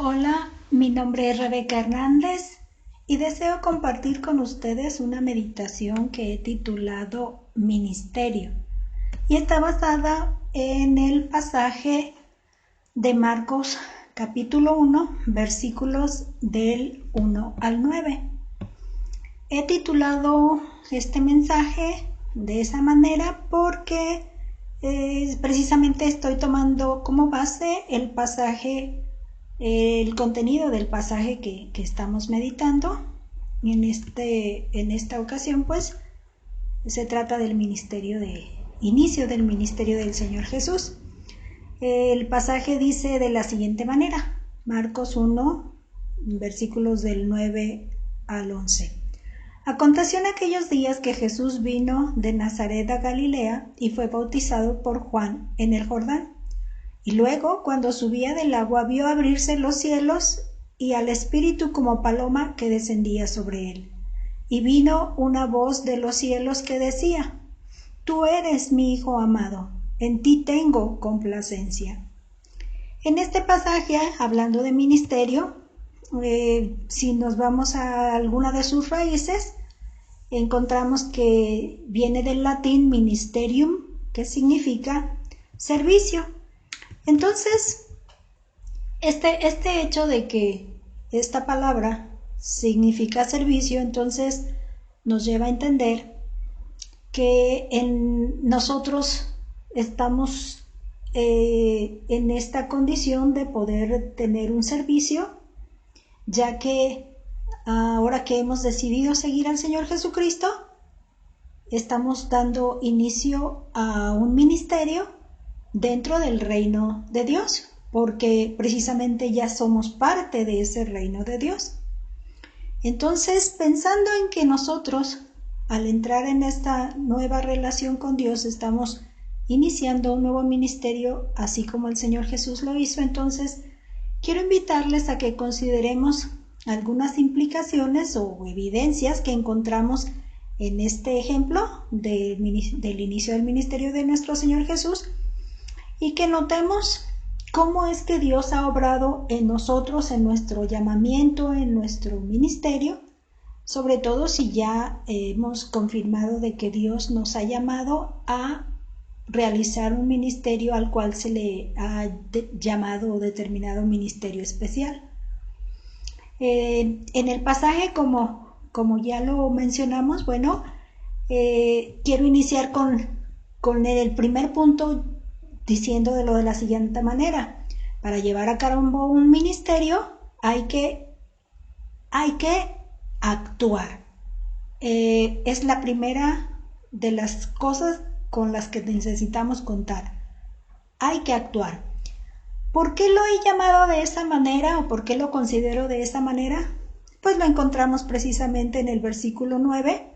Hola, mi nombre es Rebeca Hernández y deseo compartir con ustedes una meditación que he titulado Ministerio y está basada en el pasaje de Marcos capítulo 1, versículos del 1 al 9. He titulado este mensaje de esa manera porque precisamente estoy tomando como base el contenido del pasaje que estamos meditando. Y en esta ocasión pues se trata del inicio del ministerio del Señor Jesús. El pasaje dice de la siguiente manera: Marcos 1, versículos del 9 al 11. Aconteció en aquellos días que Jesús vino de Nazaret a Galilea y fue bautizado por Juan en el Jordán. Y luego, cuando subía del agua, vio abrirse los cielos y al Espíritu como paloma que descendía sobre él. Y vino una voz de los cielos que decía: Tú eres mi Hijo amado, en ti tengo complacencia. En este pasaje, hablando de ministerio, si nos vamos a alguna de sus raíces, encontramos que viene del latín ministerium, que significa servicio. Entonces, este hecho de que esta palabra significa servicio, entonces nos lleva a entender que nosotros estamos en esta condición de poder tener un servicio, ya que ahora que hemos decidido seguir al Señor Jesucristo, estamos dando inicio a un ministerio dentro del reino de Dios, porque precisamente ya somos parte de ese reino de Dios. Entonces, pensando en que nosotros, al entrar en esta nueva relación con Dios, estamos iniciando un nuevo ministerio, así como el Señor Jesús lo hizo, entonces quiero invitarles a que consideremos algunas implicaciones o evidencias que encontramos en este ejemplo del inicio del ministerio de nuestro Señor Jesús, y que notemos cómo es que Dios ha obrado en nosotros, en nuestro llamamiento, en nuestro ministerio, sobre todo si ya hemos confirmado de que Dios nos ha llamado a realizar un ministerio al cual se le ha llamado o determinado ministerio especial. En el pasaje, como ya lo mencionamos, quiero iniciar con el primer punto, diciéndolo de la siguiente manera: para llevar a cabo un ministerio hay que actuar. Es la primera de las cosas con las que necesitamos contar. Hay que actuar. ¿Por qué lo he llamado de esa manera o por qué lo considero de esa manera? Pues lo encontramos precisamente en el versículo 9,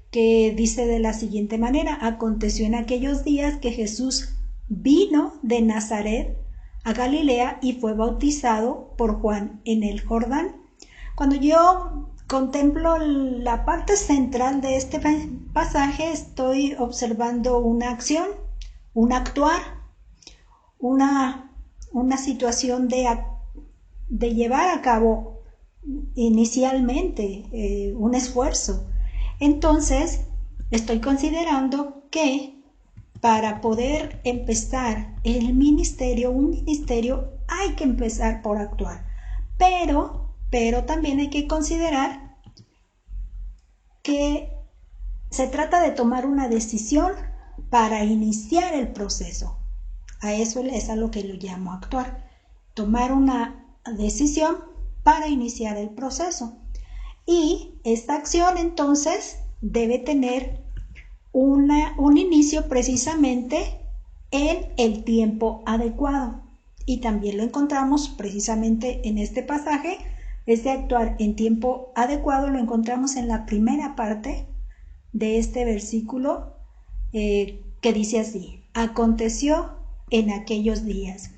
que dice de la siguiente manera: Aconteció en aquellos días que Jesús vino de Nazaret a Galilea y fue bautizado por Juan en el Jordán. Cuando yo contemplo la parte central de este pasaje, estoy observando una acción, un actuar, una situación de llevar a cabo inicialmente un esfuerzo. Entonces, estoy considerando que para poder empezar un ministerio, hay que empezar por actuar. Pero también hay que considerar que se trata de tomar una decisión para iniciar el proceso. A eso es a lo que lo llamo actuar. Tomar una decisión para iniciar el proceso. Y esta acción entonces debe tener un inicio precisamente en el tiempo adecuado, y también lo encontramos precisamente en este pasaje. Este actuar en tiempo adecuado lo encontramos en la primera parte de este versículo, que dice así: aconteció en aquellos días.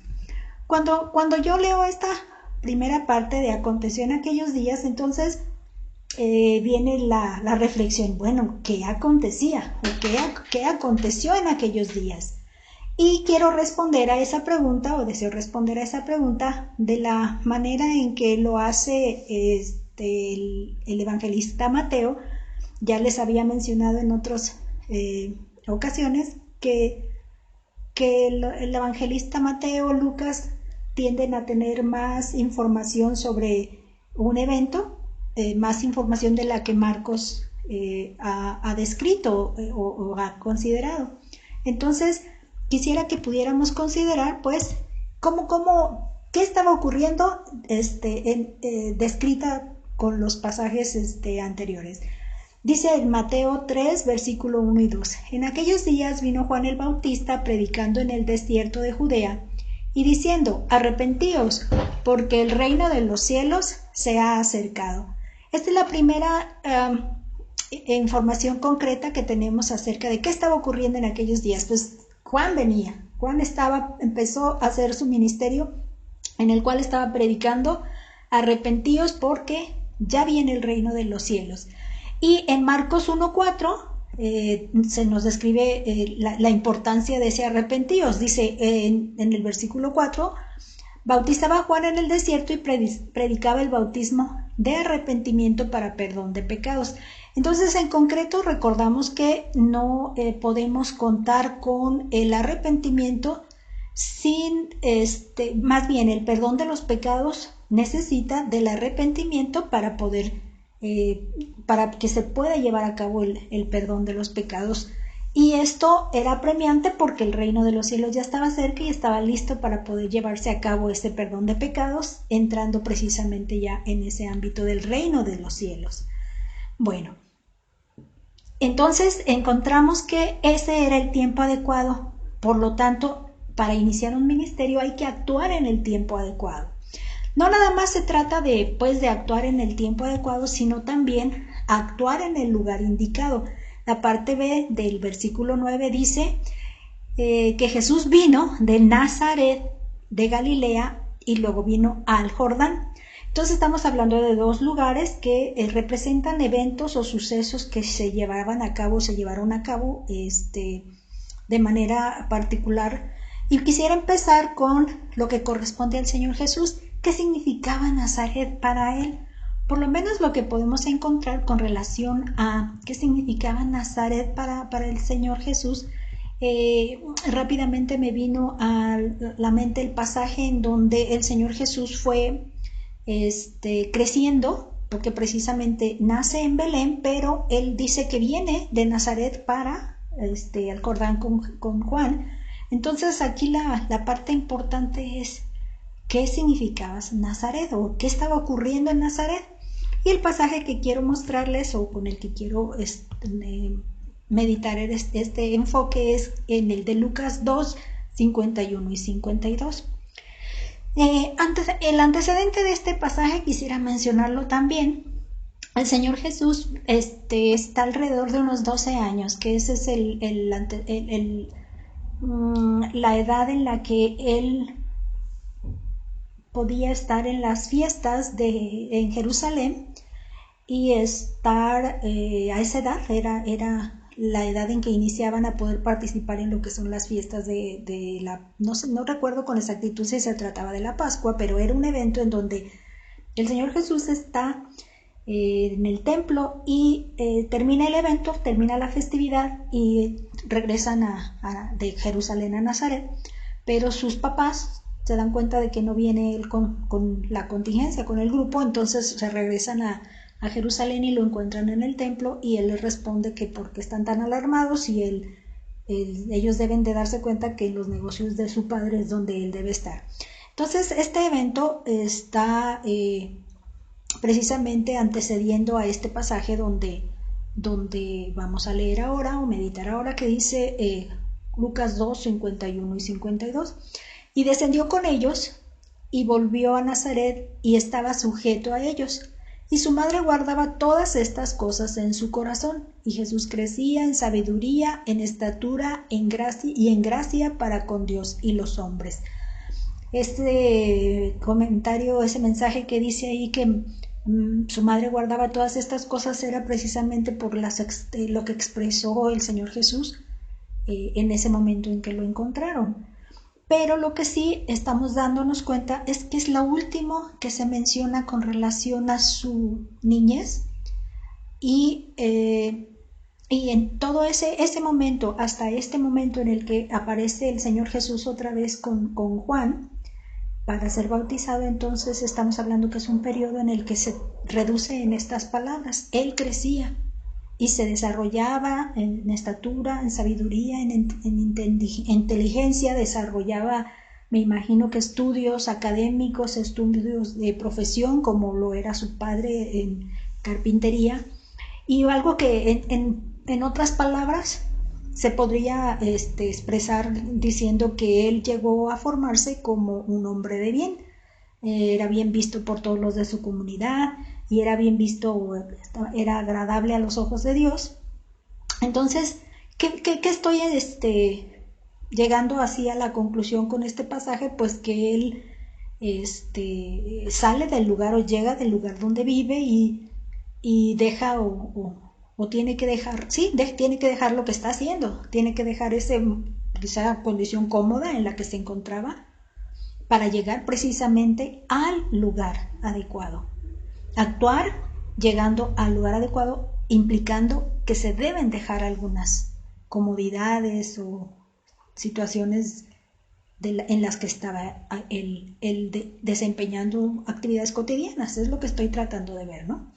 Cuando yo leo esta primera parte de aconteció en aquellos días, entonces viene la reflexión: bueno, ¿qué acontecía? ¿O qué aconteció en aquellos días? Y quiero responder a esa pregunta, o deseo responder a esa pregunta, de la manera en que lo hace el evangelista Mateo. Ya les había mencionado en otras ocasiones que el evangelista Mateo, Lucas, tienden a tener más información sobre un evento, más información de la que Marcos ha descrito o ha considerado. Entonces, quisiera que pudiéramos considerar, pues, qué estaba ocurriendo descrita con los pasajes anteriores. Dice en Mateo 3, versículo 1 y 2. En aquellos días vino Juan el Bautista predicando en el desierto de Judea y diciendo: arrepentíos, porque el reino de los cielos se ha acercado. Esta es la primera información concreta que tenemos acerca de qué estaba ocurriendo en aquellos días. Pues Juan venía, empezó a hacer su ministerio en el cual estaba predicando: arrepentíos porque ya viene el reino de los cielos. Y en Marcos 1:4 se nos describe la importancia de ese arrepentíos. Dice en el versículo 4: bautizaba Juan en el desierto y predicaba el bautismo de arrepentimiento para perdón de pecados. Entonces, en concreto, recordamos que no podemos contar con el arrepentimiento sin, más bien el perdón de los pecados necesita del arrepentimiento para que se pueda llevar a cabo el perdón de los pecados. Y esto era apremiante porque el reino de los cielos ya estaba cerca y estaba listo para poder llevarse a cabo ese perdón de pecados, entrando precisamente ya en ese ámbito del reino de los cielos. Bueno, entonces encontramos que ese era el tiempo adecuado. Por lo tanto, para iniciar un ministerio hay que actuar en el tiempo adecuado. No nada más se trata de actuar en el tiempo adecuado, sino también actuar en el lugar indicado. La parte B del versículo 9 dice que Jesús vino de Nazaret de Galilea y luego vino al Jordán. Entonces estamos hablando de dos lugares que representan eventos o sucesos que se llevaron a cabo de manera particular. Y quisiera empezar con lo que corresponde al Señor Jesús. ¿Qué significaba Nazaret para él? Por lo menos lo que podemos encontrar con relación a qué significaba Nazaret para el Señor Jesús. Rápidamente me vino a la mente el pasaje en donde el Señor Jesús fue creciendo, porque precisamente nace en Belén, pero él dice que viene de Nazaret para al Jordán con Juan. Entonces aquí la parte importante es qué significaba Nazaret o qué estaba ocurriendo en Nazaret. Y el pasaje que quiero mostrarles o con el que quiero meditar este enfoque es en el de Lucas 2, 51 y 52. El antecedente de este pasaje quisiera mencionarlo también. El Señor Jesús está alrededor de unos 12 años, que ese es la edad en la que él podía estar en las fiestas en Jerusalén y estar a esa edad era la edad en que iniciaban a poder participar en lo que son las fiestas no recuerdo con exactitud si se trataba de la Pascua, pero era un evento en donde el Señor Jesús está en el templo y termina el evento, termina la festividad y regresan de Jerusalén a Nazaret, pero sus papás se dan cuenta de que no viene él con la contingencia, con el grupo, entonces se regresan a Jerusalén y lo encuentran en el templo y él les responde que porque están tan alarmados y ellos deben de darse cuenta que en los negocios de su padre es donde él debe estar. Entonces este evento está precisamente antecediendo a este pasaje donde vamos a leer ahora o meditar ahora, que dice Lucas 2, 51 y 52. Y descendió con ellos y volvió a Nazaret y estaba sujeto a ellos. Y su madre guardaba todas estas cosas en su corazón. Y Jesús crecía en sabiduría, en estatura, en gracia para con Dios y los hombres. Este comentario, ese mensaje que dice ahí que su madre guardaba todas estas cosas era precisamente por lo que expresó el Señor Jesús en ese momento en que lo encontraron. Pero lo que sí estamos dándonos cuenta es que es lo último que se menciona con relación a su niñez y en todo ese momento, hasta este momento en el que aparece el Señor Jesús otra vez con Juan para ser bautizado, entonces estamos hablando que es un periodo en el que se reduce en estas palabras. Él crecía y se desarrollaba en estatura, en sabiduría, en inteligencia, desarrollaba, me imagino que estudios académicos, estudios de profesión, como lo era su padre en carpintería, y algo que en otras palabras se podría expresar diciendo que él llegó a formarse como un hombre de bien. Era bien visto por todos los de su comunidad y era bien visto, era agradable a los ojos de Dios. Entonces, ¿qué estoy llegando así a la conclusión con este pasaje? Pues que él sale del lugar o llega del lugar donde vive y deja o tiene que dejar, sí, tiene que dejar lo que está haciendo, tiene que dejar esa condición cómoda en la que se encontraba para llegar precisamente al lugar adecuado. Actuar llegando al lugar adecuado implicando que se deben dejar algunas comodidades o situaciones en las que estaba desempeñando actividades cotidianas. Es lo que estoy tratando de ver, ¿no?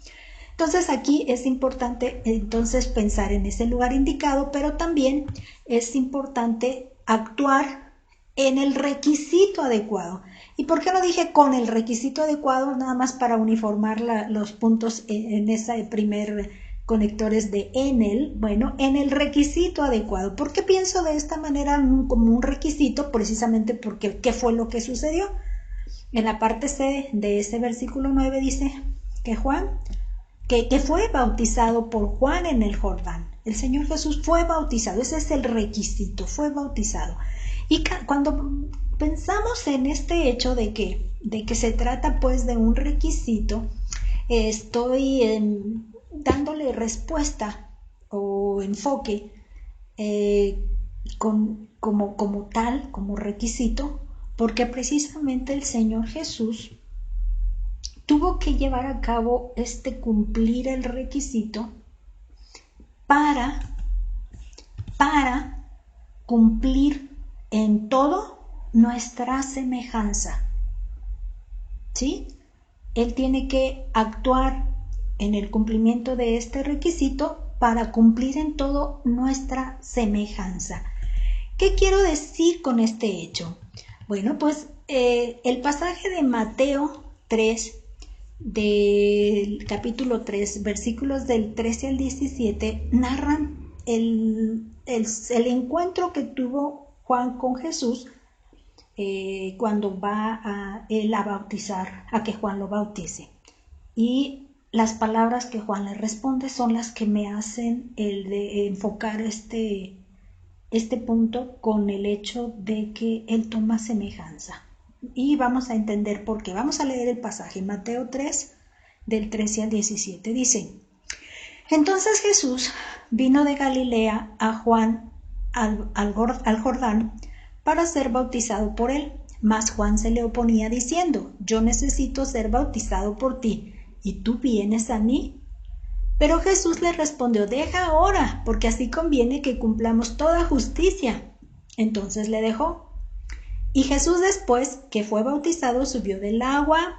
Entonces aquí es importante entonces pensar en ese lugar indicado, pero también es importante actuar en el requisito adecuado. ¿Y por qué no dije con el requisito adecuado? Nada más para uniformar los puntos en ese primer conectores de en el requisito adecuado. ¿Por qué pienso de esta manera como un requisito? Precisamente porque ¿qué fue lo que sucedió? En la parte C de ese versículo 9 dice que Juan, que fue bautizado por Juan en el Jordán. El Señor Jesús fue bautizado, ese es el requisito, fue bautizado. Y cuando pensamos en este hecho de que se trata pues de un requisito, estoy dándole respuesta o enfoque como tal, como requisito, porque precisamente el Señor Jesús tuvo que llevar a cabo cumplir el requisito para cumplir en todo nuestra semejanza. ¿Sí? Él tiene que actuar en el cumplimiento de este requisito para cumplir en todo nuestra semejanza. ¿Qué quiero decir con este hecho? Bueno, pues el pasaje de Mateo 3, del capítulo 3, versículos del 13 al 17, narran el encuentro que tuvo Juan con Jesús cuando va él a bautizar, a que Juan lo bautice. Y las palabras que Juan le responde son las que me hacen el de enfocar este punto con el hecho de que él toma semejanza. Y vamos a entender por qué. Vamos a leer el pasaje, Mateo 3, del 13 al 17. Dice: Entonces Jesús vino de Galilea a Juan al Jordán para ser bautizado por él. Mas Juan se le oponía diciendo: Yo necesito ser bautizado por ti, ¿y tú vienes a mí? Pero Jesús le respondió: Deja ahora, porque así conviene que cumplamos toda justicia. Entonces le dejó. Y Jesús, después que fue bautizado, subió del agua,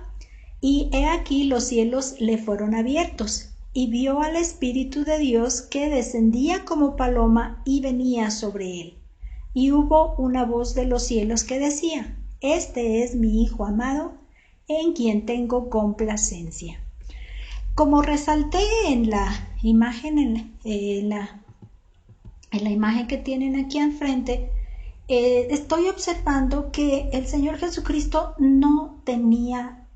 y he aquí los cielos le fueron abiertos, y vio al Espíritu de Dios que descendía como paloma y venía sobre él. Y hubo una voz de los cielos que decía: Este es mi Hijo amado, en quien tengo complacencia. Como resalté en la imagen, en la imagen que tienen aquí enfrente, estoy observando que el Señor Jesucristo no tenía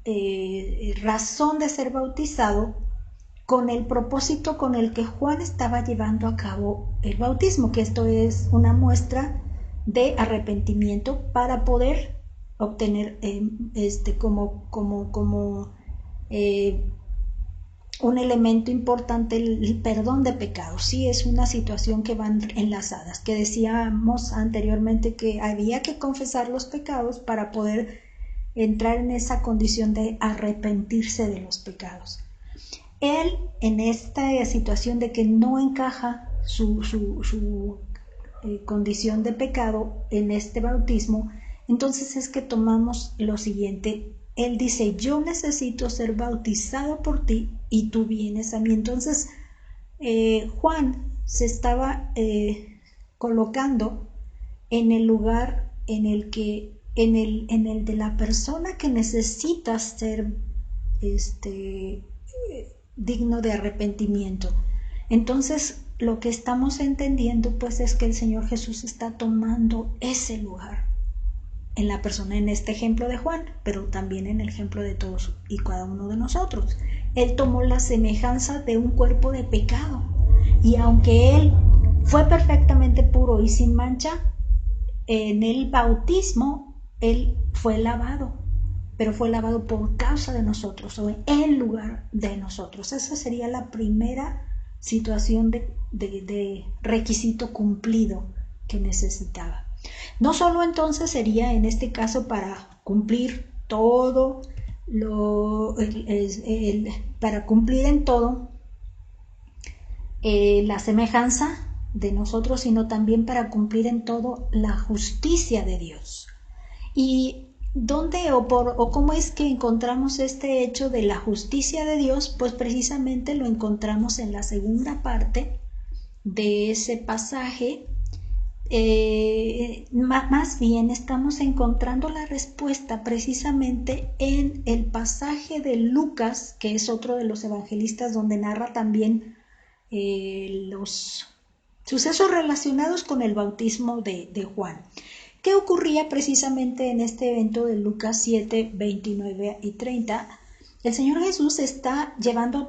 razón de ser bautizado con el propósito con el que Juan estaba llevando a cabo el bautismo, que esto es una muestra de arrepentimiento para poder obtener un elemento importante el perdón de pecados. Sí, es una situación que van enlazadas, que decíamos anteriormente que había que confesar los pecados para poder entrar en esa condición de arrepentirse de los pecados. Él, en esta situación de que no encaja su condición de pecado en este bautismo, entonces es que tomamos lo siguiente. Él dice, yo necesito ser bautizado por ti y tú vienes a mí. Entonces Juan se estaba colocando en el lugar en el de la persona que necesita ser digno de arrepentimiento. Entonces lo que estamos entendiendo pues es que el Señor Jesús está tomando ese lugar en la persona, en este ejemplo de Juan, pero también en el ejemplo de todos y cada uno de nosotros. Él tomó la semejanza de un cuerpo de pecado, y aunque él fue perfectamente puro y sin mancha, en el bautismo él fue lavado, pero fue lavado por causa de nosotros o en lugar de nosotros. Esa sería la primera situación de requisito cumplido que necesitaba. No solo entonces sería en este caso para cumplir todo para cumplir en todo la semejanza de nosotros, sino también para cumplir en todo la justicia de Dios. ¿Y dónde o cómo es que encontramos este hecho de la justicia de Dios? Pues precisamente lo encontramos en la segunda parte de ese pasaje. Más bien estamos encontrando la respuesta precisamente en el pasaje de Lucas, que es otro de los evangelistas donde narra también los sucesos relacionados con el bautismo de Juan. ¿Qué ocurría precisamente en este evento de Lucas 7, 29 y 30? El Señor Jesús está llevando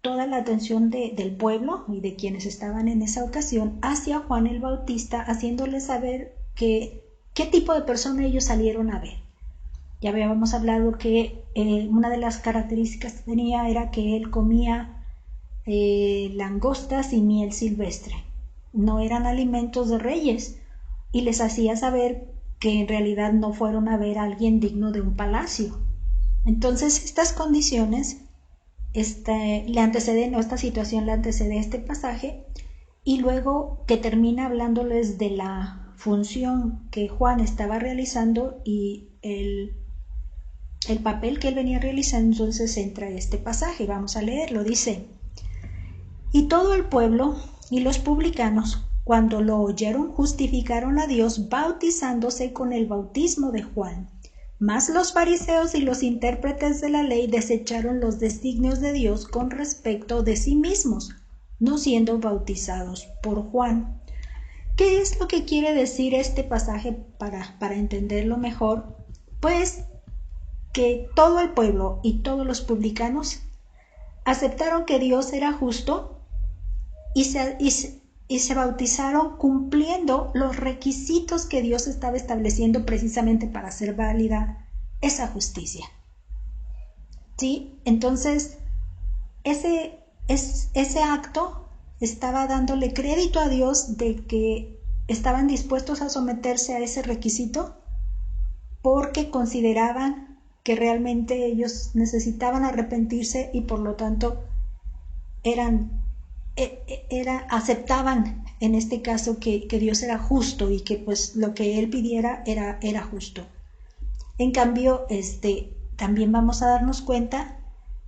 toda la atención del pueblo y de quienes estaban en esa ocasión hacia Juan el Bautista, haciéndoles saber qué tipo de persona ellos salieron a ver. Ya habíamos hablado que una de las características que tenía era que él comía langostas y miel silvestre. No eran alimentos de reyes, y les hacía saber que en realidad no fueron a ver a alguien digno de un palacio. Entonces estas condiciones esta situación le antecede este pasaje, y luego que termina hablándoles de la función que Juan estaba realizando y el papel que él venía realizando. Entonces entra este pasaje, vamos a leerlo. Dice: y todo el pueblo y los publicanos, cuando lo oyeron, justificaron a Dios bautizándose con el bautismo de Juan. Mas los fariseos y los intérpretes de la ley desecharon los designios de Dios con respecto de sí mismos, no siendo bautizados por Juan. ¿Qué es lo que quiere decir este pasaje para entenderlo mejor? Pues que todo el pueblo y todos los publicanos aceptaron que Dios era justo y se bautizaron cumpliendo los requisitos que Dios estaba estableciendo precisamente para hacer válida esa justicia. ¿Sí? Entonces, ese acto estaba dándole crédito a Dios de que estaban dispuestos a someterse a ese requisito porque consideraban que realmente ellos necesitaban arrepentirse y por lo tanto aceptaban en este caso que Dios era justo y que pues lo que él pidiera era justo. En cambio, también vamos a darnos cuenta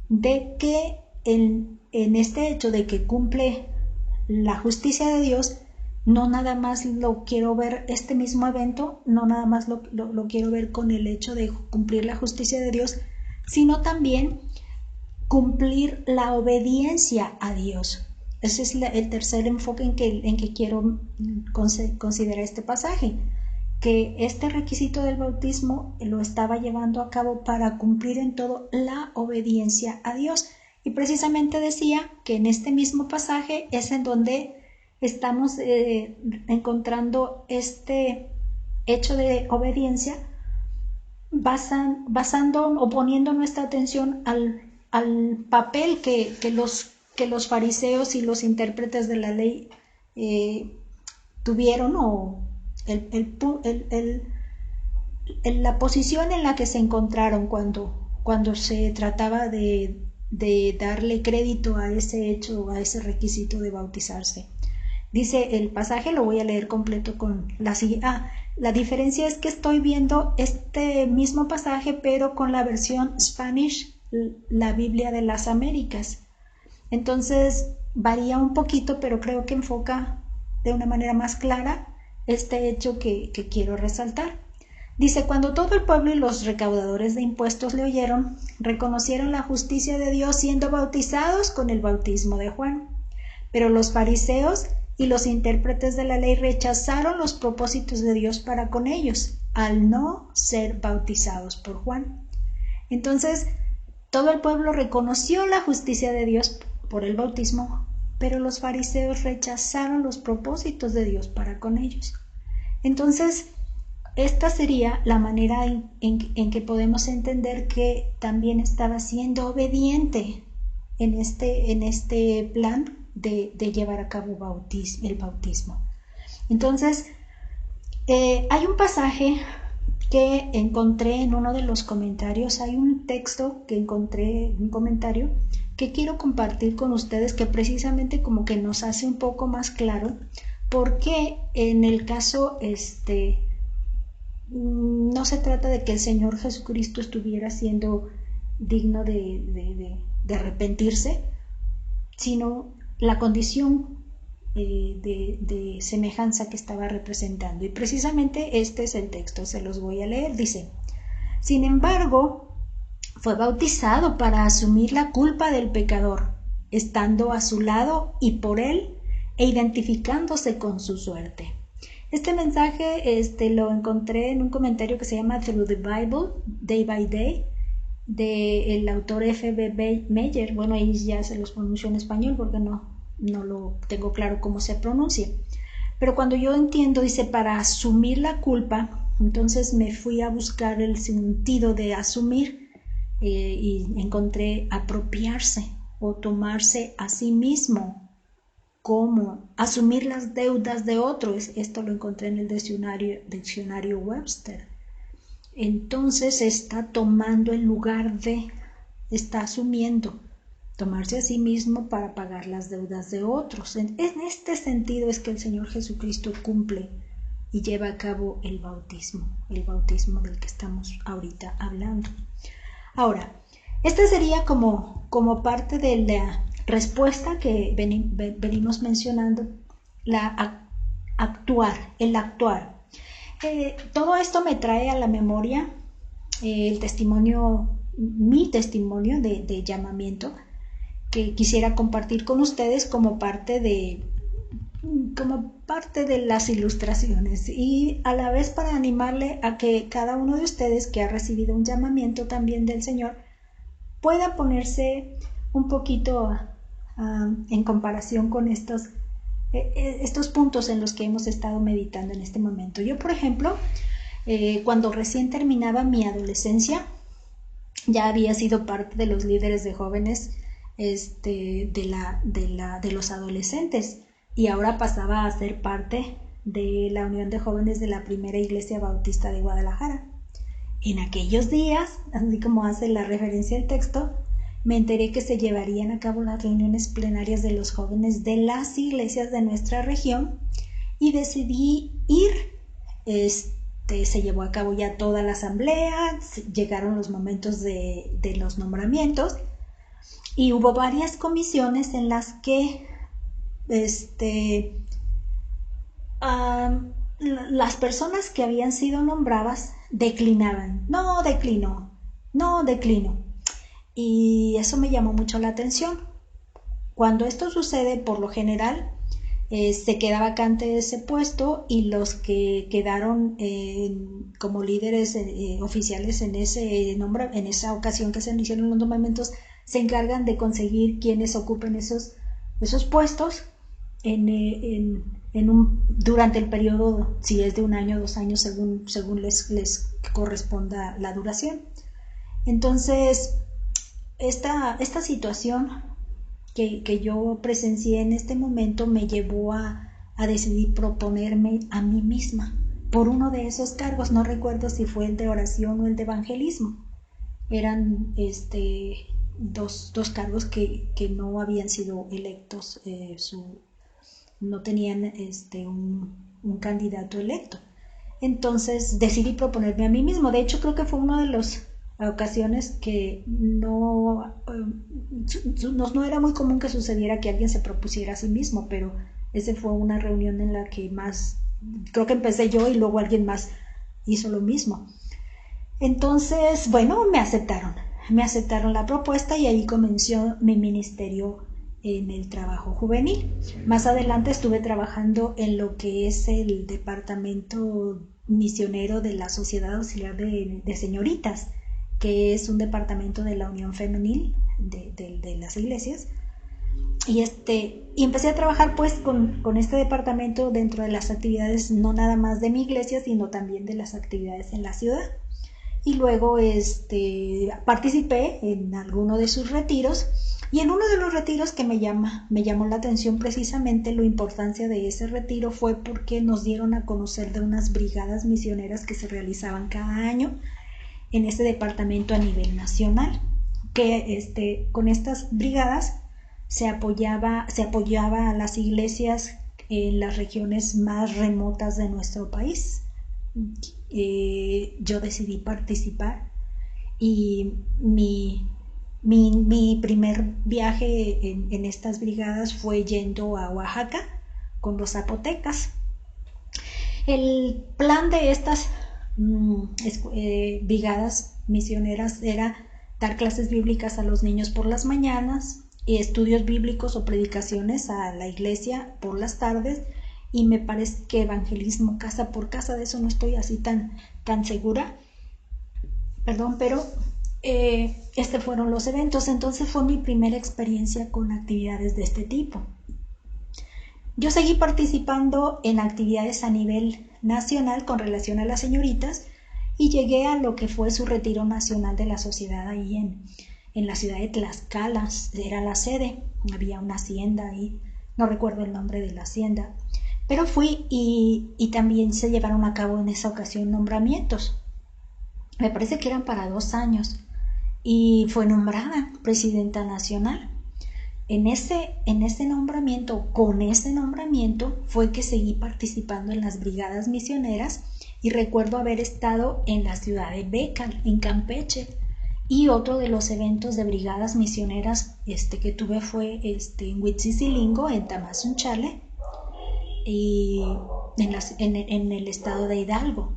de que en este hecho de que cumple la justicia de Dios, no nada más lo quiero ver este mismo evento, no nada más lo quiero ver con el hecho de cumplir la justicia de Dios, sino también cumplir la obediencia a Dios. Ese es el tercer enfoque en que quiero considerar este pasaje, que este requisito del bautismo lo estaba llevando a cabo para cumplir en todo la obediencia a Dios. Y precisamente decía que en este mismo pasaje es en donde estamos encontrando este hecho de obediencia basando o poniendo nuestra atención al papel que los fariseos y los intérpretes de la ley tuvieron, o la posición en la que se encontraron cuando se trataba de darle crédito a ese hecho, a ese requisito de bautizarse. Dice el pasaje, lo voy a leer completo con la diferencia es que estoy viendo este mismo pasaje pero con la versión Spanish, la Biblia de las Américas. Entonces varía un poquito, pero creo que enfoca de una manera más clara este hecho que quiero resaltar. Dice, cuando todo el pueblo y los recaudadores de impuestos le oyeron, reconocieron la justicia de Dios siendo bautizados con el bautismo de Juan. Pero los fariseos y los intérpretes de la ley rechazaron los propósitos de Dios para con ellos, al no ser bautizados por Juan. Entonces, todo el pueblo reconoció la justicia de Dios por el bautismo, pero los fariseos rechazaron los propósitos de Dios para con ellos. Entonces, esta sería la manera en que podemos entender que también estaba siendo obediente en este plan de llevar a cabo el bautismo. Entonces, hay un pasaje que encontré en uno de los comentarios, hay un texto que encontré, un comentario que quiero compartir con ustedes, que precisamente como que nos hace un poco más claro por qué en el caso no se trata de que el Señor Jesucristo estuviera siendo digno de arrepentirse, sino la condición de semejanza que estaba representando. Y precisamente este es el texto, se los voy a leer. Dice, sin embargo, fue bautizado para asumir la culpa del pecador, estando a su lado y por él, e identificándose con su suerte. Este mensaje lo encontré en un comentario que se llama Through the Bible, Day by Day, del autor F.B. Meyer. Bueno, ahí ya se los pronuncio en español porque no lo tengo claro cómo se pronuncia. Pero cuando yo entiendo, dice, para asumir la culpa, entonces me fui a buscar el sentido de asumir y encontré apropiarse o tomarse a sí mismo, como asumir las deudas de otros. Esto lo encontré en el diccionario Webster. Entonces está tomando el lugar está asumiendo, tomarse a sí mismo para pagar las deudas de otros. En este sentido es que el Señor Jesucristo cumple y lleva a cabo el bautismo del que estamos ahorita hablando. Ahora, esta sería como parte de la respuesta que venimos mencionando, el actuar. Todo esto me trae a la memoria mi testimonio de llamamiento que quisiera compartir con ustedes como parte de las ilustraciones, y a la vez para animarle a que cada uno de ustedes que ha recibido un llamamiento también del Señor pueda ponerse un poquito en comparación con estos puntos en los que hemos estado meditando en este momento. Yo, por ejemplo, cuando recién terminaba mi adolescencia, ya había sido parte de los líderes de jóvenes de los adolescentes, y ahora pasaba a ser parte de la Unión de Jóvenes de la Primera Iglesia Bautista de Guadalajara. En aquellos días, así como hace la referencia el texto, me enteré que se llevarían a cabo las reuniones plenarias de los jóvenes de las iglesias de nuestra región, y decidí ir. Se llevó a cabo ya toda la asamblea, llegaron los momentos de los nombramientos, y hubo varias comisiones en las que las personas que habían sido nombradas declinaban. No declino. Y eso me llamó mucho la atención. Cuando esto sucede, por lo general, se queda vacante ese puesto, y los que quedaron como líderes oficiales en esa ocasión que se hicieron los nombramientos, se encargan de conseguir quienes ocupen esos puestos durante el periodo, si es de 1 año o 2 años, según les corresponda la duración. Entonces, esta situación que yo presencié en este momento me llevó a decidir proponerme a mí misma por uno de esos cargos. No recuerdo si fue el de oración o el de evangelismo. Eran dos cargos que no habían sido electos, no tenían un candidato electo. Entonces decidí proponerme a mí mismo. De hecho, creo que fue una de las ocasiones que no era muy común que sucediera que alguien se propusiera a sí mismo, pero esa fue una reunión en la que más, creo que empecé yo y luego alguien más hizo lo mismo. Entonces, bueno, me aceptaron la propuesta y ahí comenzó mi ministerio en el trabajo juvenil. Más adelante estuve trabajando en lo que es el departamento misionero de la Sociedad Auxiliar de Señoritas, que es un departamento de la Unión Femenil de las iglesias. Y empecé a trabajar pues con este departamento dentro de las actividades, no nada más de mi iglesia, sino también de las actividades en la ciudad. Y luego participé en alguno de sus retiros, y en uno de los retiros que me llamó la atención precisamente la importancia de ese retiro fue porque nos dieron a conocer de unas brigadas misioneras que se realizaban cada año en este departamento a nivel nacional, que con estas brigadas se apoyaba a las iglesias en las regiones más remotas de nuestro país. Yo decidí participar y mi primer viaje en estas brigadas fue yendo a Oaxaca con los zapotecas. El plan de estas brigadas misioneras era dar clases bíblicas a los niños por las mañanas, estudios bíblicos o predicaciones a la iglesia por las tardes, y me parece que evangelismo casa por casa. De eso no estoy así tan segura, perdón, pero fueron los eventos. Entonces fue mi primera experiencia con actividades de este tipo. Yo seguí participando en actividades a nivel nacional con relación a las señoritas y llegué a lo que fue su retiro nacional de la sociedad ahí en la ciudad de Tlaxcala. Era la sede, había una hacienda ahí, no recuerdo el nombre de la hacienda, pero fui y también se llevaron a cabo en esa ocasión nombramientos. Me parece que eran para 2 años y fue nombrada presidenta nacional. En ese nombramiento, con ese nombramiento fue que seguí participando en las brigadas misioneras, y recuerdo haber estado en la ciudad de Becal, en Campeche, y otro de los eventos de brigadas misioneras que tuve fue en Huitzilingo, en Tamazunchale, y en el estado de Hidalgo.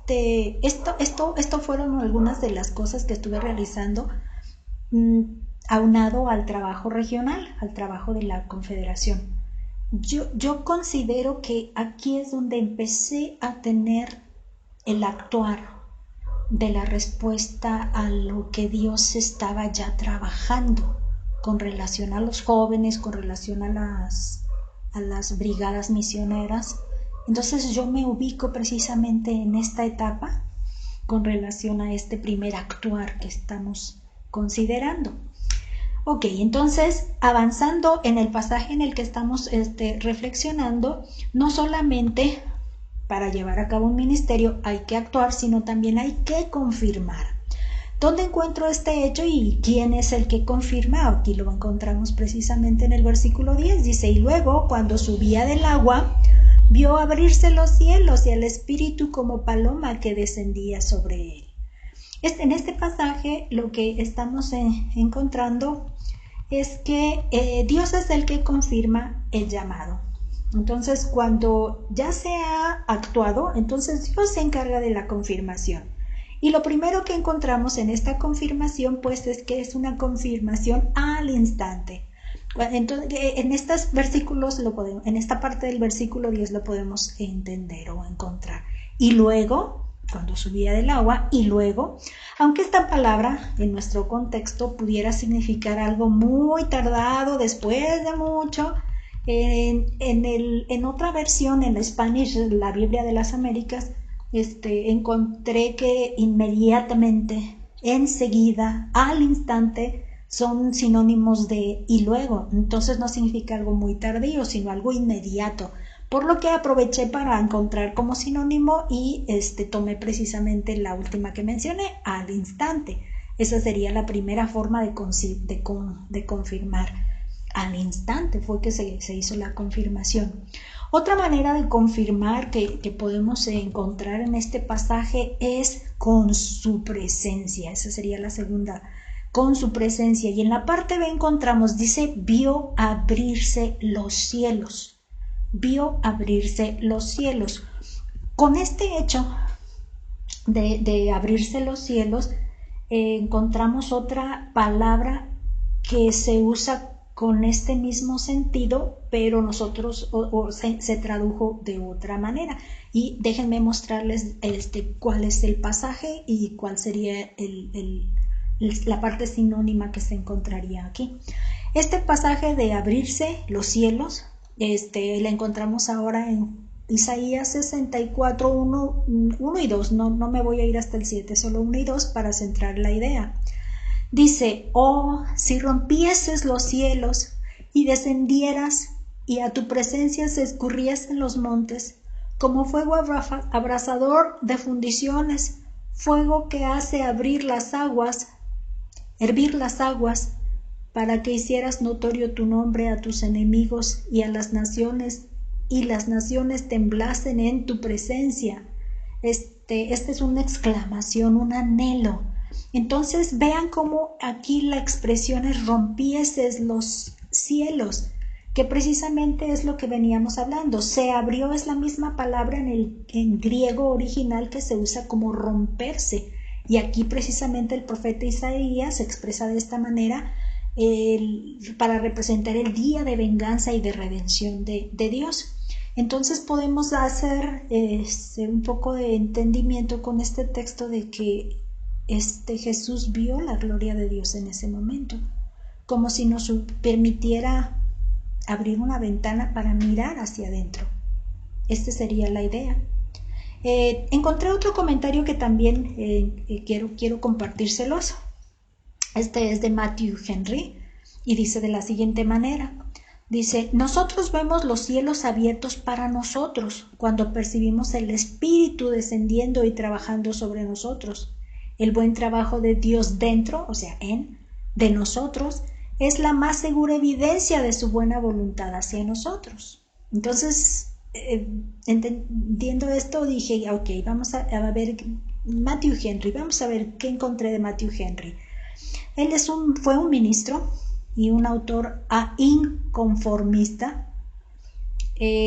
Esto fueron algunas de las cosas que estuve realizando, aunado al trabajo regional, al trabajo de la Confederación. Yo considero que aquí es donde empecé a tener el actuar de la respuesta a lo que Dios estaba ya trabajando con relación a los jóvenes, con relación a las brigadas misioneras. Entonces yo me ubico precisamente en esta etapa con relación a este primer actuar que estamos considerando. Ok, entonces avanzando en el pasaje en el que estamos reflexionando, no solamente para llevar a cabo un ministerio hay que actuar, sino también hay que confirmar. ¿Dónde encuentro este hecho y quién es el que confirma? Aquí lo encontramos precisamente en el versículo 10. Dice: y luego, cuando subía del agua, vio abrirse los cielos y al Espíritu como paloma que descendía sobre él. En este pasaje lo que estamos encontrando es que Dios es el que confirma el llamado. Entonces, cuando ya se ha actuado, entonces Dios se encarga de la confirmación. Y lo primero que encontramos en esta confirmación, pues, es que es una confirmación al instante. Entonces, en estos versículos en esta parte del versículo 10 lo podemos entender o encontrar. Y luego, cuando subía del agua, y luego, aunque esta palabra en nuestro contexto pudiera significar algo muy tardado, después de mucho, en otra versión, en Spanish, la Biblia de las Américas, encontré que inmediatamente enseguida, al instante, son sinónimos de y luego. Entonces no significa algo muy tardío, sino algo inmediato. Por lo que aproveché para encontrar como sinónimo y tomé precisamente la última que mencioné, al instante. Esa sería la primera forma de confirmar. Al instante fue que se hizo la confirmación. Otra manera de confirmar que podemos encontrar en este pasaje es con su presencia. Esa sería la segunda, con su presencia. Y en la parte B encontramos, dice, vio abrirse los cielos. Vio abrirse los cielos. Con este hecho de abrirse los cielos, encontramos otra palabra que se usa con este mismo sentido, pero nosotros se tradujo de otra manera. Y déjenme mostrarles cuál es el pasaje y cuál sería la parte sinónima que se encontraría aquí. Este pasaje de abrirse los cielos, la encontramos ahora en Isaías 64, 1 y 2. No me voy a ir hasta el 7, solo 1 y 2 para centrar la idea. Dice, oh, si rompieses los cielos y descendieras y a tu presencia se escurriesen los montes, como fuego abrasador de fundiciones, fuego que hace hervir las aguas, para que hicieras notorio tu nombre a tus enemigos y a las naciones, y las naciones temblasen en tu presencia. Esta es una exclamación, un anhelo. Entonces vean cómo aquí la expresión es rompieses los cielos, que precisamente es lo que veníamos hablando. Se abrió es la misma palabra en griego original que se usa como romperse. Y aquí precisamente el profeta Isaías se expresa de esta manera para representar el día de venganza y de redención de Dios. Entonces podemos hacer un poco de entendimiento con este texto de que Jesús vio la gloria de Dios en ese momento, como si nos permitiera abrir una ventana para mirar hacia adentro. Esta sería la idea. Encontré otro comentario que también quiero compartírselos. Este es de Matthew Henry y dice de la siguiente manera. Dice, nosotros vemos los cielos abiertos para nosotros cuando percibimos el Espíritu descendiendo y trabajando sobre nosotros. El buen trabajo de Dios dentro, o sea, de nosotros, es la más segura evidencia de su buena voluntad hacia nosotros. Entonces, entendiendo esto, dije, ok, vamos a ver Matthew Henry, vamos a ver qué encontré de Matthew Henry. Él fue un ministro y un autor inconformista,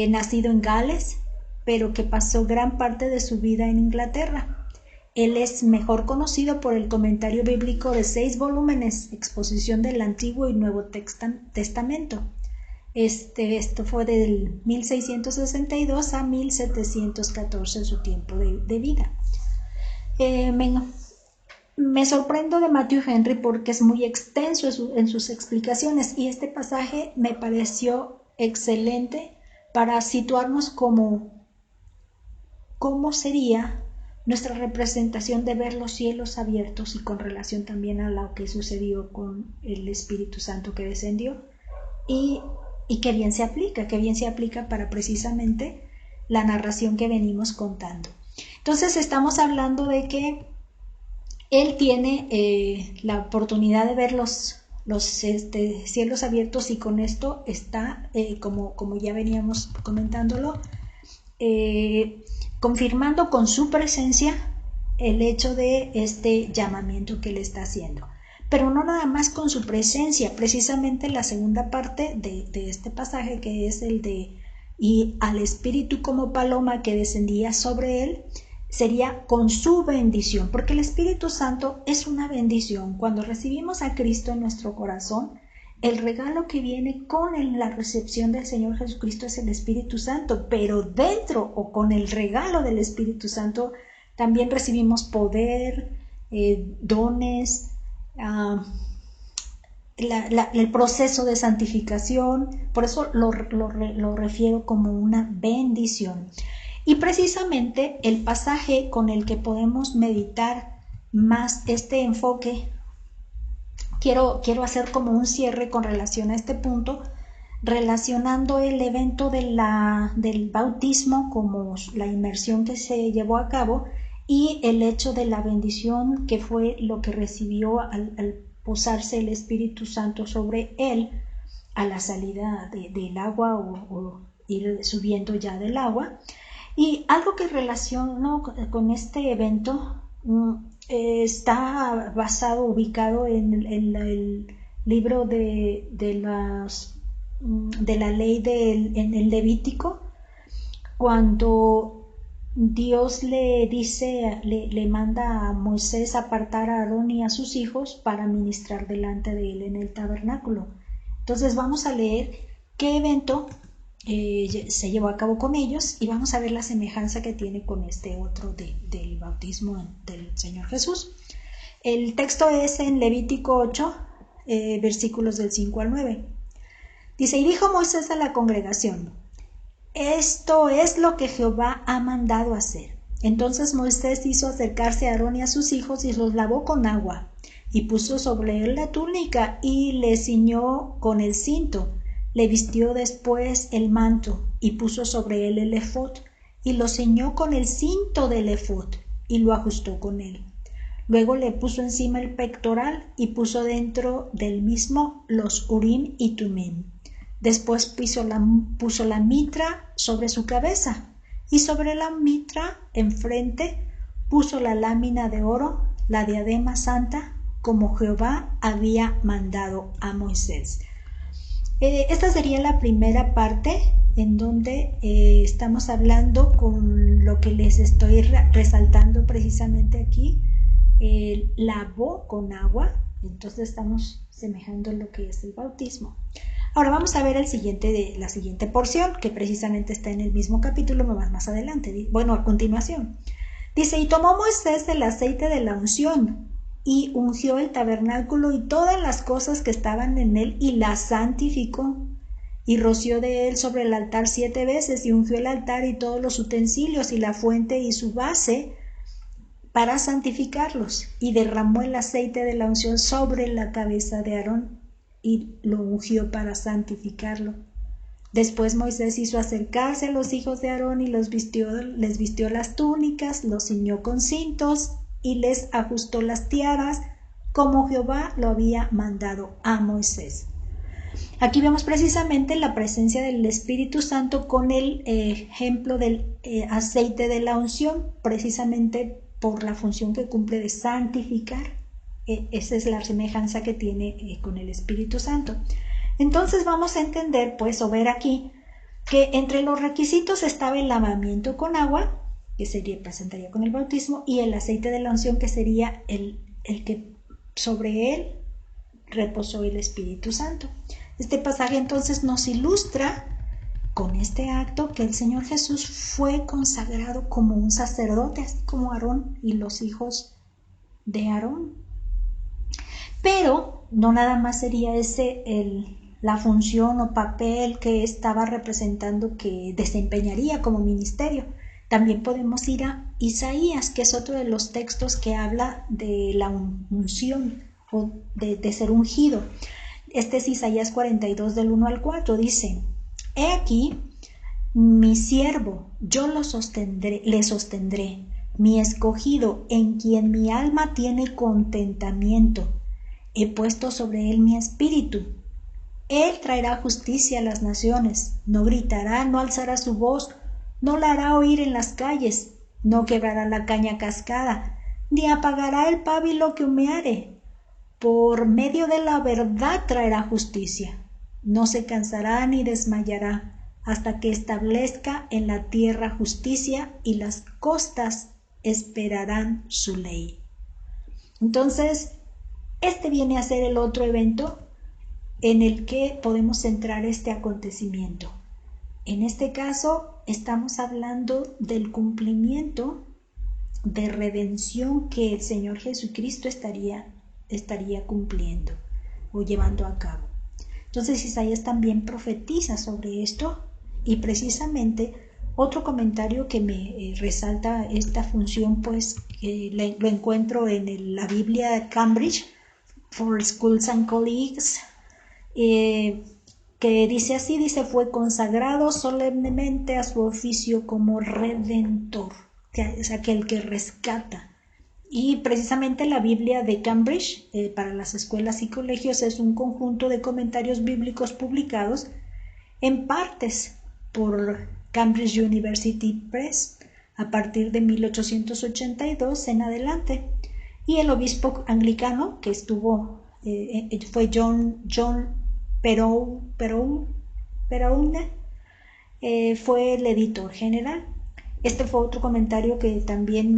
nacido en Gales, pero que pasó gran parte de su vida en Inglaterra. Él es mejor conocido por el comentario bíblico de 6 volúmenes, exposición del Antiguo y Nuevo Testamento. Esto fue del 1662 a 1714 su tiempo de vida. Me sorprendo de Matthew Henry porque es muy extenso en sus explicaciones y este pasaje me pareció excelente para situarnos cómo sería nuestra representación de ver los cielos abiertos y con relación también a lo que sucedió con el Espíritu Santo que descendió y que bien se aplica para precisamente la narración que venimos contando. Entonces estamos hablando de que él tiene la oportunidad de ver los cielos abiertos y con esto está, como ya veníamos comentándolo, confirmando con su presencia el hecho de este llamamiento que le está haciendo. Pero no nada más con su presencia, precisamente la segunda parte de este pasaje, que es el de y al Espíritu como paloma que descendía sobre él, sería con su bendición, porque el Espíritu Santo es una bendición. Cuando recibimos a Cristo en nuestro corazón, el regalo que viene con la recepción del Señor Jesucristo es el Espíritu Santo, pero dentro o con el regalo del Espíritu Santo también recibimos poder, dones, el proceso de santificación. Por eso lo refiero como una bendición. Y precisamente el pasaje con el que podemos meditar más este enfoque. Quiero hacer como un cierre con relación a este punto, relacionando el evento del bautismo como la inmersión que se llevó a cabo y el hecho de la bendición que fue lo que recibió al posarse el Espíritu Santo sobre él a la salida del agua o ir subiendo ya del agua. Y algo que relaciono con este evento está ubicado en el libro de la ley en el Levítico, cuando Dios le manda a Moisés apartar a Aarón y a sus hijos para ministrar delante de él en el tabernáculo. Entonces vamos a leer qué evento se llevó a cabo con ellos y vamos a ver la semejanza que tiene con este otro del bautismo del Señor Jesús. El texto es en Levítico 8, versículos del 5 al 9. Dice: y dijo Moisés a la congregación: esto es lo que Jehová ha mandado hacer. Entonces Moisés hizo acercarse a Aarón y a sus hijos y los lavó con agua, y puso sobre él la túnica y le ciñó con el cinto. Le vistió después el manto y puso sobre él el ephod y lo ciñó con el cinto del ephod y lo ajustó con él. Luego le puso encima el pectoral y puso dentro del mismo los urim y tumim. Después puso la mitra sobre su cabeza y sobre la mitra enfrente puso la lámina de oro, la diadema santa, como Jehová había mandado a Moisés. Esta sería la primera parte en donde estamos hablando con lo que les estoy resaltando precisamente aquí. Lavó con agua, entonces estamos semejando lo que es el bautismo. Ahora vamos a ver la siguiente porción, que precisamente está en el mismo capítulo, más adelante, bueno, a continuación. Dice: y tomó Moisés el aceite de la unción y ungió el tabernáculo y todas las cosas que estaban en él y la santificó, y roció de él sobre el altar 7 veces y ungió el altar y todos los utensilios y la fuente y su base para santificarlos, y derramó el aceite de la unción sobre la cabeza de Aarón y lo ungió para santificarlo. Después Moisés hizo acercarse a los hijos de Aarón y les vistió las túnicas, los ciñó con cintos y les ajustó las tiaras, como Jehová lo había mandado a Moisés. Aquí vemos precisamente la presencia del Espíritu Santo con el ejemplo del aceite de la unción, precisamente por la función que cumple de santificar. Esa es la semejanza que tiene con el Espíritu Santo. Entonces vamos a entender, pues, o ver aquí, que entre los requisitos estaba el lavamiento con agua, que presentaría con el bautismo, y el aceite de la unción, que sería el que sobre él reposó el Espíritu Santo. Este pasaje entonces nos ilustra con este acto que el Señor Jesús fue consagrado como un sacerdote, así como Aarón y los hijos de Aarón. Pero no nada más sería la función o papel que estaba representando, que desempeñaría como ministerio. También podemos ir a Isaías, que es otro de los textos que habla de la unción o de ser ungido. Este es Isaías 42 del 1 al 4. Dice: he aquí mi siervo, yo le sostendré, mi escogido, en quien mi alma tiene contentamiento. He puesto sobre él mi espíritu. Él traerá justicia a las naciones, no gritará, no alzará su voz, no la hará oír en las calles, no quebrará la caña cascada, ni apagará el pábilo que humeare. Por medio de la verdad traerá justicia, no se cansará ni desmayará, hasta que establezca en la tierra justicia, y las costas esperarán su ley. Entonces, este viene a ser el otro evento en el que podemos centrar este acontecimiento. En este caso, estamos hablando del cumplimiento de redención que el Señor Jesucristo estaría cumpliendo o llevando a cabo. Entonces Isaías también profetiza sobre esto, y precisamente Otro comentario que me resalta esta función, pues lo encuentro en la Biblia Cambridge for Schools and Colleagues, que dice así, dice, fue consagrado solemnemente a su oficio como redentor, o sea, que el que rescata. Y precisamente la Biblia de Cambridge para las escuelas y colegios es un conjunto de comentarios bíblicos publicados en partes por Cambridge University Press a partir de 1882 en adelante. Y el obispo anglicano que estuvo fue John Peroune, fue el editor general. Este fue otro comentario que también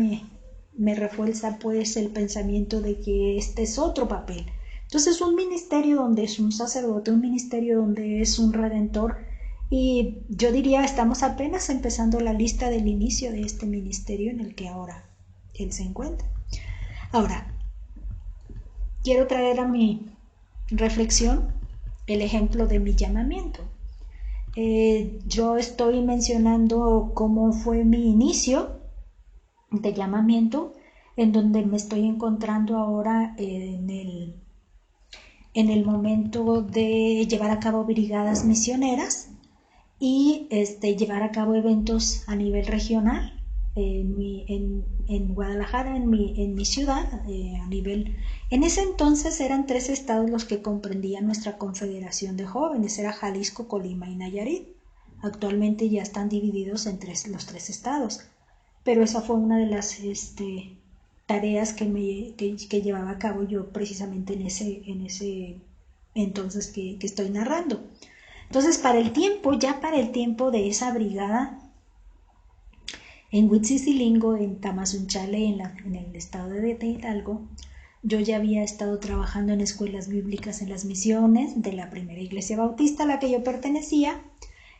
me refuerza pues el pensamiento de que este es otro papel. Entonces, un ministerio donde es un sacerdote, un ministerio donde es un redentor, y yo diría estamos apenas empezando la lista del inicio de este ministerio en el que ahora él se encuentra. Ahora, quiero traer a mi reflexión el ejemplo de mi llamamiento. Yo estoy mencionando cómo fue mi inicio de llamamiento, en donde me estoy encontrando ahora en el momento de llevar a cabo brigadas misioneras y llevar a cabo eventos a nivel regional en Guadalajara, en mi ciudad, a nivel. En ese entonces eran 3 estados los que comprendían nuestra confederación de jóvenes, era Jalisco, Colima y Nayarit. Actualmente ya están divididos en los 3 estados, pero esa fue una de las tareas que llevaba a cabo yo precisamente en ese entonces que estoy narrando. Entonces, para el tiempo de esa brigada en Huitzilingo, en Tamazunchale, en el estado de Hidalgo, yo ya había estado trabajando en escuelas bíblicas en las misiones de la primera iglesia bautista a la que yo pertenecía,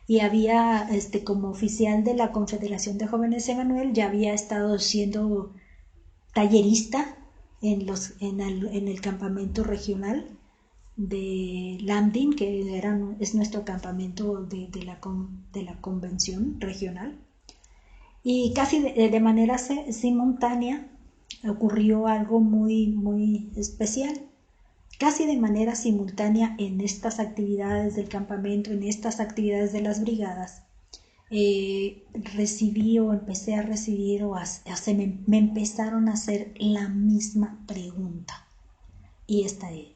y había, como oficial de la Confederación de Jóvenes Emanuel, ya había estado siendo tallerista en el campamento regional de Lambdin, que es nuestro campamento de la convención regional. Y casi de manera simultánea ocurrió algo muy, muy especial. Casi de manera simultánea en estas actividades del campamento, en estas actividades de las brigadas, empecé a recibir me empezaron a hacer la misma pregunta. Y esta es: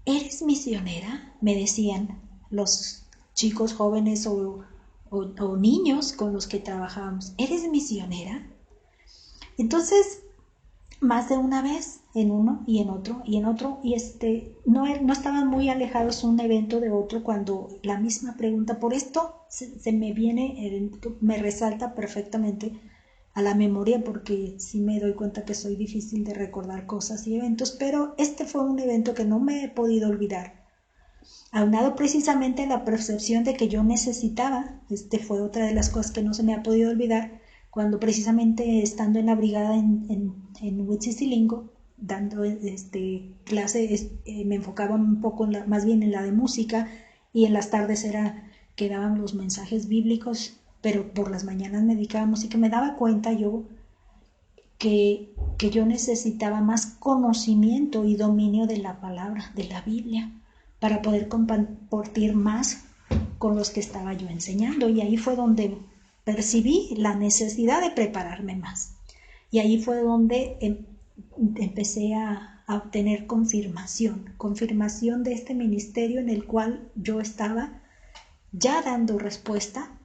¿eres misionera? Me decían los chicos jóvenes o niños con los que trabajábamos. ¿Eres misionera? Entonces, más de una vez, en uno y en otro, y no estaban muy alejados un evento de otro cuando la misma pregunta. Por esto se me viene, me resalta perfectamente a la memoria, porque sí me doy cuenta que soy difícil de recordar cosas y eventos, pero este fue un evento que no me he podido olvidar. Aunado precisamente a la percepción de que yo necesitaba, fue otra de las cosas que no se me ha podido olvidar, cuando precisamente estando en la brigada en Huitzilingo, dando clase, me enfocaba un poco más bien en la de música, y en las tardes que daban los mensajes bíblicos, pero por las mañanas me dedicaba a música. Me daba cuenta yo que yo necesitaba más conocimiento y dominio de la palabra, de la Biblia, para poder compartir más con los que estaba yo enseñando. Y ahí fue donde percibí la necesidad de prepararme más. Y ahí fue donde empecé a obtener confirmación de este ministerio en el cual yo estaba ya dando respuesta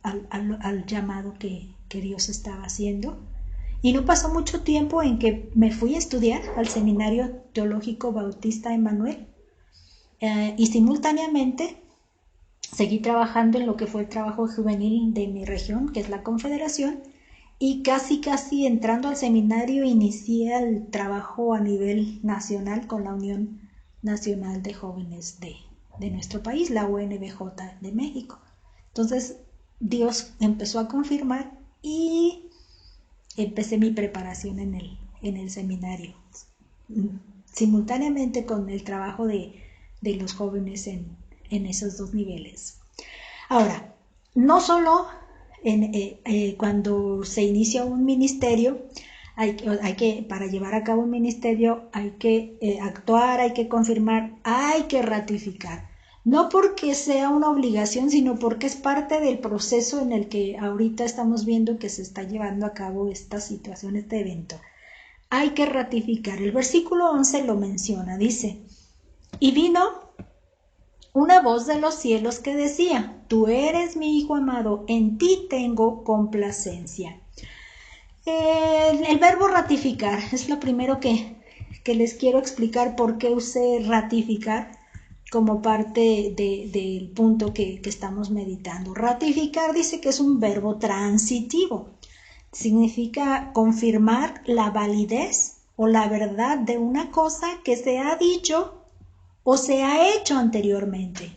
al llamado que Dios estaba haciendo. Y no pasó mucho tiempo en que me fui a estudiar al Seminario Teológico Bautista Emanuel, y simultáneamente seguí trabajando en lo que fue el trabajo juvenil de mi región, que es la Confederación, y casi entrando al seminario inicié el trabajo a nivel nacional con la Unión Nacional de Jóvenes de nuestro país, la UNBJ de México. Entonces Dios empezó a confirmar y empecé mi preparación en el seminario, simultáneamente con el trabajo de los jóvenes en esos 2 niveles. Ahora, no solo cuando se inicia un ministerio, para llevar a cabo un ministerio hay que actuar, hay que confirmar, hay que ratificar. No porque sea una obligación, sino porque es parte del proceso en el que ahorita estamos viendo que se está llevando a cabo esta situación, este evento. Hay que ratificar. El versículo 11 lo menciona, dice: y vino una voz de los cielos que decía: tú eres mi Hijo amado, en ti tengo complacencia. El verbo ratificar es lo primero que les quiero explicar por qué usé ratificar como parte del punto que estamos meditando. Ratificar dice que es un verbo transitivo. Significa confirmar la validez o la verdad de una cosa que se ha dicho o se ha hecho anteriormente.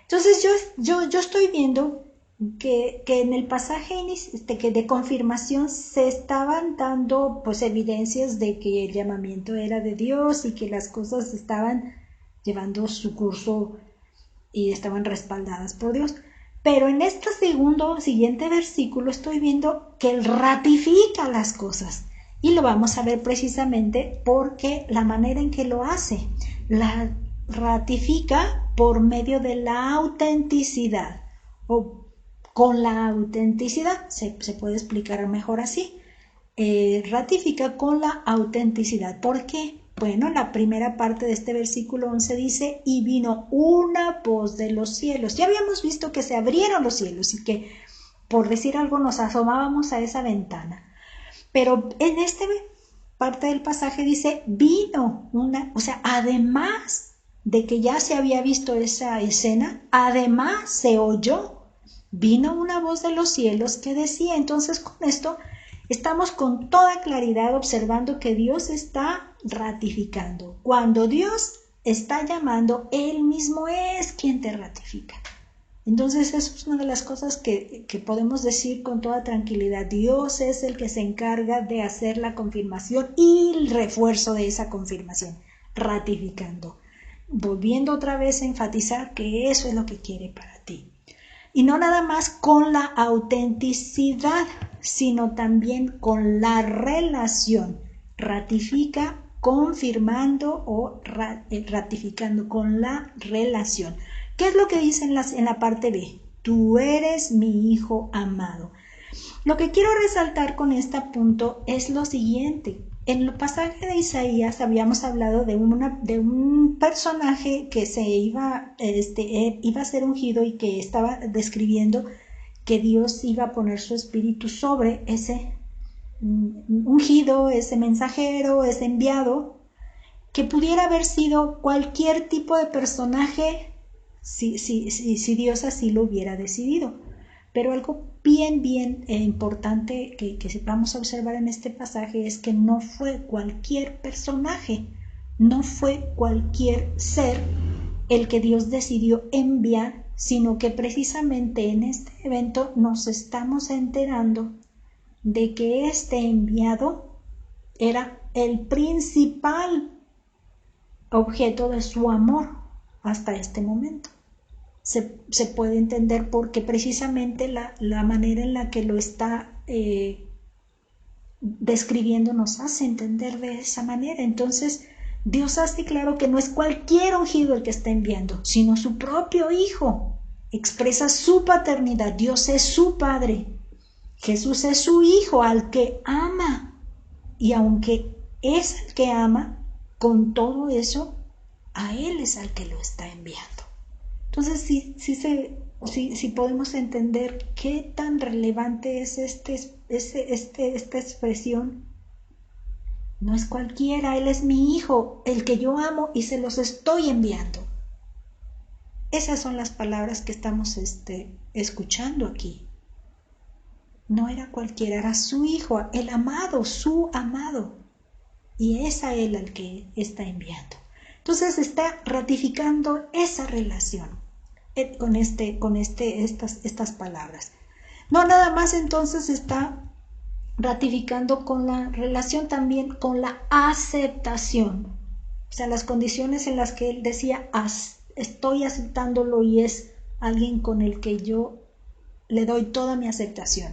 Entonces yo estoy viendo que en el pasaje que de confirmación se estaban dando pues evidencias de que el llamamiento era de Dios y que las cosas estaban llevando su curso y estaban respaldadas por Dios. Pero en este siguiente versículo estoy viendo que Él ratifica las cosas. Y lo vamos a ver precisamente porque la manera en que lo hace, la ratifica por medio de la autenticidad o con la autenticidad. Se puede explicar mejor así. Ratifica con la autenticidad. ¿Por qué? Bueno, la primera parte de este versículo 11 dice: y vino una voz de los cielos. Ya habíamos visto que se abrieron los cielos y que, por decir algo, nos asomábamos a esa ventana. Pero en esta parte del pasaje dice: vino una, o sea, además de que ya se había visto esa escena, además se oyó, vino una voz de los cielos que decía. Entonces, con esto estamos con toda claridad observando que Dios está ratificando. Cuando Dios está llamando, Él mismo es quien te ratifica. Entonces, eso es una de las cosas que podemos decir con toda tranquilidad. Dios es el que se encarga de hacer la confirmación y el refuerzo de esa confirmación, ratificando. Volviendo otra vez a enfatizar que eso es lo que quiere para ti. Y no nada más con la autenticidad, sino también con la relación. Ratifica confirmando o ratificando con la relación. ¿Qué es lo que dice en la parte B? Tú eres mi Hijo amado. Lo que quiero resaltar con este punto es lo siguiente. En el pasaje de Isaías habíamos hablado de un personaje que iba a ser ungido y que estaba describiendo que Dios iba a poner su espíritu sobre ese ungido, ese mensajero, ese enviado, que pudiera haber sido cualquier tipo de personaje si Dios así lo hubiera decidido. Pero algo bien importante que vamos a observar en este pasaje es que no fue cualquier personaje, no fue cualquier ser el que Dios decidió enviar, sino que precisamente en este evento nos estamos enterando de que este enviado era el principal objeto de su amor hasta este momento. Se puede entender porque precisamente la manera en la que lo está describiendo nos hace entender de esa manera. Entonces, Dios hace claro que no es cualquier ungido el que está enviando, sino su propio Hijo. Expresa su paternidad. Dios es su Padre. Jesús es su Hijo al que ama. Y aunque es el que ama, con todo eso, a Él es al que lo está enviando. Entonces, sí podemos entender qué tan relevante es esta expresión. No es cualquiera, Él es mi Hijo, el que yo amo y se los estoy enviando. Esas son las palabras que estamos escuchando aquí. No era cualquiera, era su Hijo, el amado, su amado. Y es a Él al que está enviando. Entonces está ratificando esa relación con estas palabras. No nada más entonces está ratificando con la relación, también con la aceptación. O sea, las condiciones en las que él decía, estoy aceptándolo y es alguien con el que yo le doy toda mi aceptación.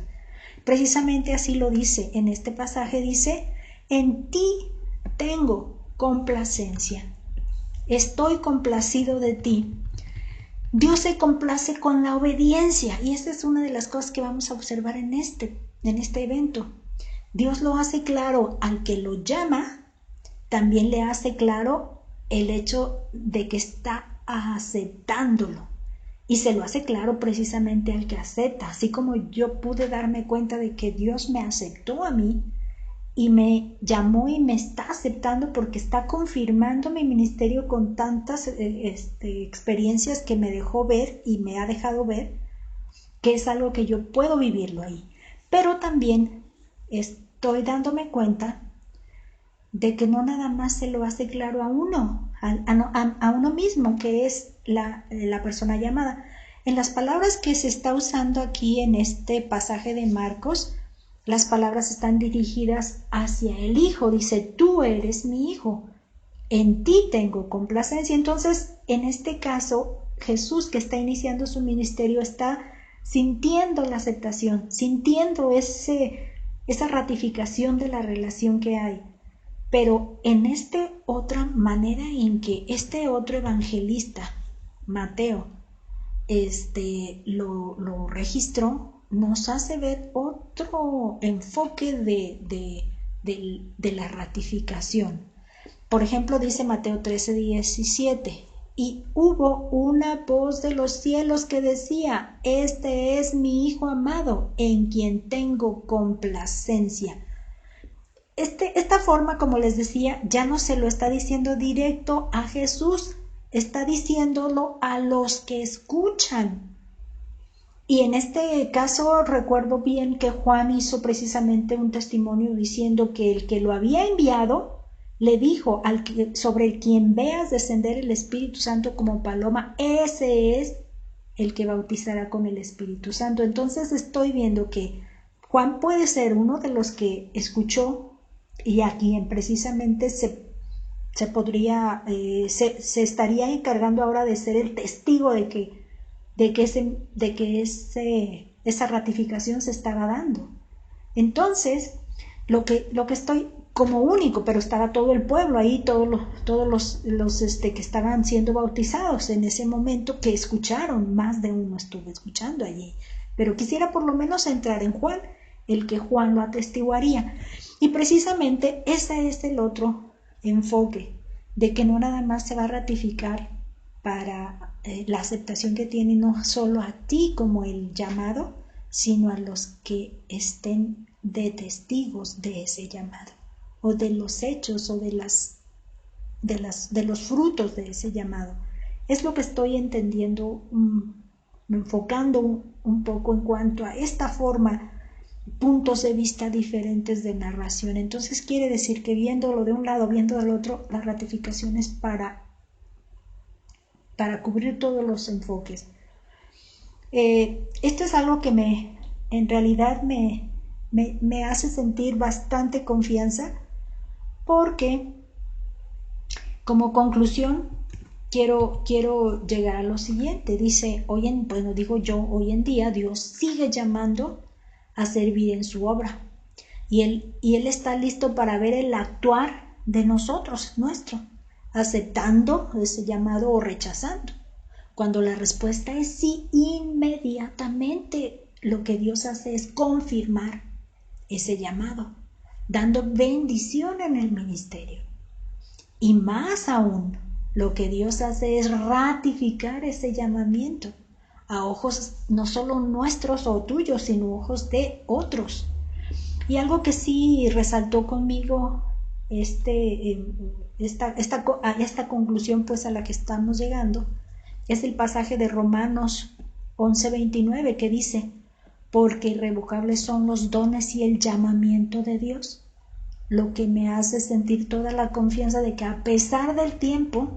Precisamente así lo dice en este pasaje, dice, en ti tengo complacencia, estoy complacido de ti. Dios se complace con la obediencia, y esta es una de las cosas que vamos a observar en este evento. Dios lo hace claro al que lo llama, también le hace claro el hecho de que está aceptándolo, y se lo hace claro precisamente al que acepta. Así como yo pude darme cuenta de que Dios me aceptó a mí y me llamó y me está aceptando porque está confirmando mi ministerio con tantas experiencias que me dejó ver y me ha dejado ver, que es algo que yo puedo vivirlo ahí. Pero también estoy dándome cuenta de que no nada más se lo hace claro a uno, a uno mismo, que es la persona llamada. En las palabras que se está usando aquí en este pasaje de Marcos, las palabras están dirigidas hacia el Hijo. Dice, tú eres mi Hijo, en ti tengo complacencia. Entonces, en este caso, Jesús, que está iniciando su ministerio, está sintiendo la aceptación, sintiendo esa ratificación de la relación que hay. Pero en esta otra manera en que este otro evangelista, Mateo, lo registró, nos hace ver otro enfoque de la ratificación. Por ejemplo, dice Mateo 13:17, y hubo una voz de los cielos que decía, este es mi Hijo amado, en quien tengo complacencia. Esta forma, como les decía, ya no se lo está diciendo directo a Jesús, está diciéndolo a los que escuchan. Y en este caso recuerdo bien que Juan hizo precisamente un testimonio diciendo que el que lo había enviado le dijo, sobre quien veas descender el Espíritu Santo como paloma, ese es el que bautizará con el Espíritu Santo. Entonces estoy viendo que Juan puede ser uno de los que escuchó y a quien precisamente se estaría encargando ahora de ser el testigo de que esa ratificación se estaba dando. Entonces, lo que estoy como único, pero estaba todo el pueblo ahí, todos los que estaban siendo bautizados en ese momento, que escucharon, más de uno estuvo escuchando allí. Pero quisiera por lo menos entrar en Juan, el que Juan lo atestiguaría. Y precisamente ese es el otro enfoque, de que no nada más se va a ratificar para la aceptación que tiene no solo a ti como el llamado, sino a los que estén de testigos de ese llamado, o de los hechos, o de los frutos de ese llamado. Es lo que estoy entendiendo, enfocando un poco en cuanto a esta forma, puntos de vista diferentes de narración. Entonces quiere decir que viéndolo de un lado, viendo del otro, la ratificación es para cubrir todos los enfoques. Esto es algo que en realidad me hace sentir bastante confianza, porque como conclusión quiero llegar a lo siguiente. Dice, hoy en día Dios sigue llamando a servir en su obra, y él está listo para ver el actuar de nosotros, aceptando ese llamado o rechazando. Cuando la respuesta es sí, inmediatamente lo que Dios hace es confirmar ese llamado, dando bendición en el ministerio. Y más aún, lo que Dios hace es ratificar ese llamamiento a ojos no solo nuestros o tuyos, sino ojos de otros. Y algo que sí resaltó conmigo esta conclusión pues a la que estamos llegando es el pasaje de Romanos 11:29, que dice, porque irrevocables son los dones y el llamamiento de Dios, lo que me hace sentir toda la confianza de que a pesar del tiempo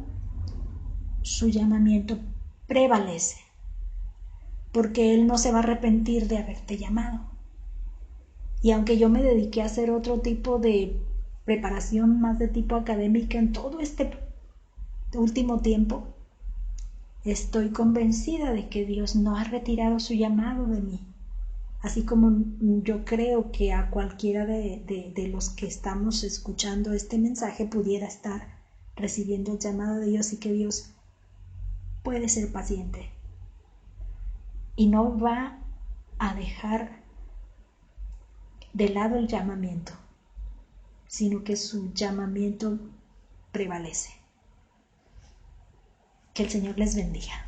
su llamamiento prevalece, porque Él no se va a arrepentir de haberte llamado. Y aunque yo me dediqué a hacer otro tipo de preparación más de tipo académica en todo este último tiempo, Estoy convencida de que Dios no ha retirado su llamado de mí. Así como yo creo que a cualquiera de los que estamos escuchando este mensaje pudiera estar recibiendo el llamado de Dios, y que Dios puede ser paciente y no va a dejar de lado el llamamiento, sino que su llamamiento prevalece. Que el Señor les bendiga.